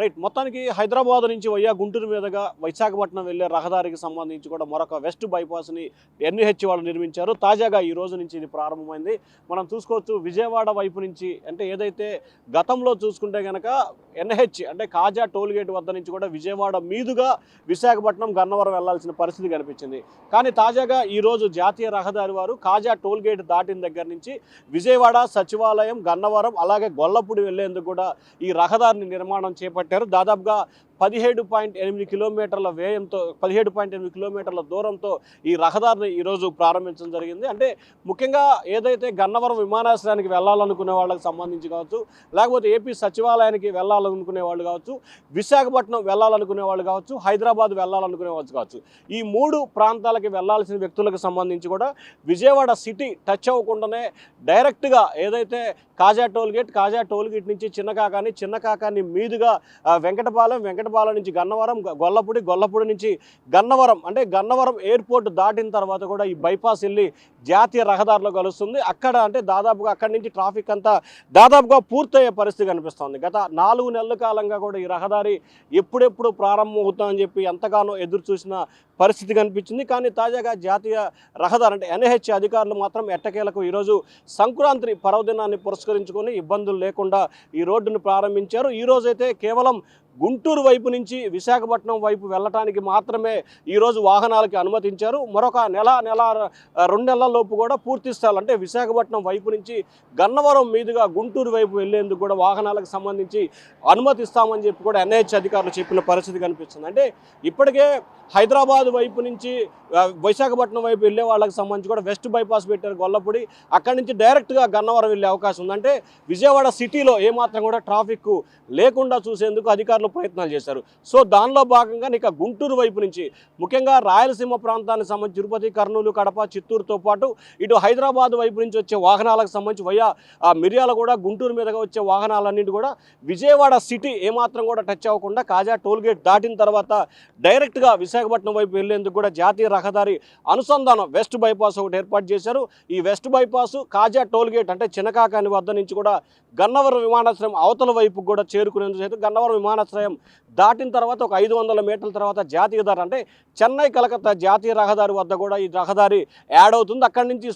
Right. మొత్తానికి హైదరాబాద్ నుంచి వయ్యా గుంటూరు మీదుగా విశాఖపట్నం వెళ్ళే రహదారికి సంబంధించి కూడా మరొక వెస్ట్ బైపాస్ని ఎన్హెచ్ వాళ్ళు నిర్మించారు. తాజాగా ఈ రోజు నుంచి ఇది ప్రారంభమైంది. మనం చూసుకోవచ్చు విజయవాడ వైపు నుంచి, అంటే ఏదైతే గతంలో చూసుకుంటే కనుక ఎన్హెచ్ అంటే కాజా టోల్గేట్ వద్ద నుంచి కూడా విజయవాడ మీదుగా విశాఖపట్నం గన్నవరం వెళ్లాల్సిన పరిస్థితి కనిపించింది. కానీ తాజాగా ఈరోజు జాతీయ రహదారి వారు కాజా టోల్గేట్ దాటిన దగ్గర నుంచి విజయవాడ, సచివాలయం, గన్నవరం అలాగే గొల్లపూడి వెళ్లేందుకు కూడా ఈ రహదారిని నిర్మాణం చేపట్టారు. దాదాపుగా 17.8 కిలోమీటర్ల వ్యయంతో 17.8 కిలోమీటర్ల దూరంతో ఈ రహదారిని ఈరోజు ప్రారంభించడం జరిగింది. అంటే ముఖ్యంగా ఏదైతే గన్నవరం విమానాశ్రయానికి వెళ్ళాలనుకునే వాళ్ళకి సంబంధించి కావచ్చు, లేకపోతే ఏపీ సచివాలయానికి వెళ్ళాలనుకునే వాళ్ళు కావచ్చు, విశాఖపట్నం వెళ్ళాలనుకునే వాళ్ళు కావచ్చు, హైదరాబాద్ వెళ్ళాలనుకునే వాళ్ళు కావచ్చు, ఈ 3 ప్రాంతాలకి వెళ్ళాల్సిన వ్యక్తులకు సంబంధించి కూడా విజయవాడ సిటీ టచ్ అవ్వకుండానే డైరెక్ట్గా ఏదైతే కాజా టోల్గేట్ నుంచి చిన్నకాకాని మీదుగా వెంకటపాలెం నుంచి గన్నవరం, గొల్లపూడి నుంచి గన్నవరం, అంటే గన్నవరం ఎయిర్పోర్ట్ దాటిన తర్వాత కూడా ఈ బైపాస్ వెళ్ళి జాతీయ రహదారిలో కలుస్తుంది. అక్కడ అంటే దాదాపుగా అక్కడి నుంచి ట్రాఫిక్ అంతా దాదాపుగా పూర్తయ్యే పరిస్థితి కనిపిస్తుంది. గత 4 నెలల కాలంగా కూడా ఈ రహదారి ఎప్పుడెప్పుడు ప్రారంభం అవుతామని చెప్పి ఎంతగానో ఎదురు చూసిన పరిస్థితి కనిపించింది. కానీ తాజాగా జాతీయ రహదారి అంటే ఎన్హెచ్ అధికారులు మాత్రం ఎట్టకేలకు ఈరోజు సంక్రాంతి పర్వదినాన్ని పురస్కరించుకొని ఇబ్బందులు లేకుండా ఈ రోడ్డును ప్రారంభించారు. ఈరోజైతే కేవలం గుంటూరు వైపు నుంచి విశాఖపట్నం వైపు వెళ్ళటానికి మాత్రమే ఈరోజు వాహనాలకి అనుమతించారు. మరొక నెల 2 నెలల లోపు కూడా పూర్తి స్థాయిలో అంటే విశాఖపట్నం వైపు నుంచి గన్నవరం మీదుగా గుంటూరు వైపు వెళ్లేందుకు కూడా వాహనాలకు సంబంధించి అనుమతిస్తామని చెప్పి కూడా ఎన్హెచ్ అధికారులు చెప్పిన పరిస్థితి కనిపిస్తుంది. అంటే ఇప్పటికే హైదరాబాద్ వైపు నుంచి విశాఖపట్నం వైపు వెళ్ళే వాళ్ళకి సంబంధించి కూడా వెస్ట్ బైపాస్ పెట్టారు గొల్లపూడి. అక్కడి నుంచి డైరెక్ట్గా గన్నవరం వెళ్ళే అవకాశం ఉంది. అంటే విజయవాడ సిటీలో ఏమాత్రం కూడా ట్రాఫిక్ లేకుండా చూసేందుకు అధికారులు ప్రయత్నాలు చేశారు. సో దానిలో భాగంగా ఇక గుంటూరు వైపు నుంచి ముఖ్యంగా రాయలసీమ ప్రాంతానికి సంబంధించి తిరుపతి, కర్నూలు, కడప, చిత్తూరుతో పాటు ఇటు హైదరాబాద్ వైపు నుంచి వచ్చే వాహనాలకు సంబంధించి వయ్యా మిర్యాలగూడ, గుంటూరు మీదుగా వచ్చే వాహనాలన్నింటి కూడా విజయవాడ సిటీ ఏమాత్రం కూడా టచ్ అవ్వకుండా కాజా టోల్గేట్ దాటిన తర్వాత డైరెక్ట్గా విశాఖపట్నం వైపు వెళ్లేందుకు కూడా జాతీయ రహదారి అనుసంధానం వెస్ట్ బైపాస్ ఒకటి ఏర్పాటు చేశారు. ఈ వెస్ట్ బైపాస్ కాజా టోల్గేట్ అంటే చిన్నకాకాని వద్ద నుంచి కూడా గన్నవరం విమానాశ్రయం అవతల వైపు కూడా చేరుకునేందుకు గన్నవరం విమానాశ్రయం దాటిన తర్వాత ఒక 500 మీటర్ల తర్వాత జాతీయ దారి అంటే చెన్నై కలకత్తా జాతీయ రహదారి వద్ద కూడా ఈ రహదారి యాడ్ అవుతుంది. అక్కడి నుంచి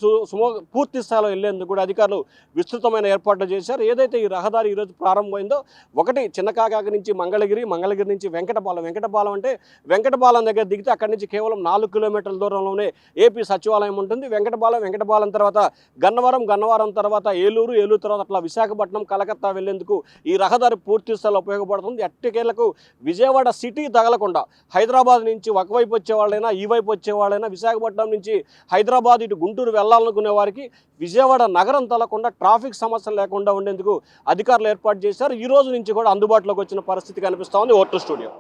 పూర్తి స్థాయిలో వెళ్లేందుకు కూడా అధికారులు విస్తృతమైన ఏర్పాట్లు చేశారు. ఏదైతే ఈ రహదారి ఈరోజు ప్రారంభమైందో ఒకటి చిన్నకాకాకి నుంచి మంగళగిరి నుంచి వెంకటపాలెం అంటే వెంకటపాలెం దగ్గర దిగితే అక్కడి నుంచి కేవలం 4 కిలోమీటర్ల దూరంలోనే ఏపీ సచివాలయం ఉంటుంది. వెంకటపాలెం తర్వాత గన్నవరం తర్వాత ఏలూరు తర్వాత అట్లా విశాఖపట్నం, కలకత్తా వెళ్లేందుకు ఈ రహదారి పూర్తి స్థాయిలో ఉపయోగపడుతుంది. ఎట్టకేలకు విజయవాడ సిటీ తగలకుండా హైదరాబాద్ నుంచి ఒకవైపు వచ్చేవాళ్ళైనా ఈ వైపు వచ్చేవాళ్ళైనా విశాఖపట్నం నుంచి హైదరాబాద్ ఇటు గుంటూరు వెళ్ళాలనుకునే వారికి విజయవాడ నగరం తగలకుండా ట్రాఫిక్ సమస్యలు లేకుండా ఉండేందుకు అధికారులు ఏర్పాటు చేశారు. ఈ రోజు నుంచి కూడా అందుబాటులోకి వచ్చిన పరిస్థితి కనిపిస్తోంది. Vote studio.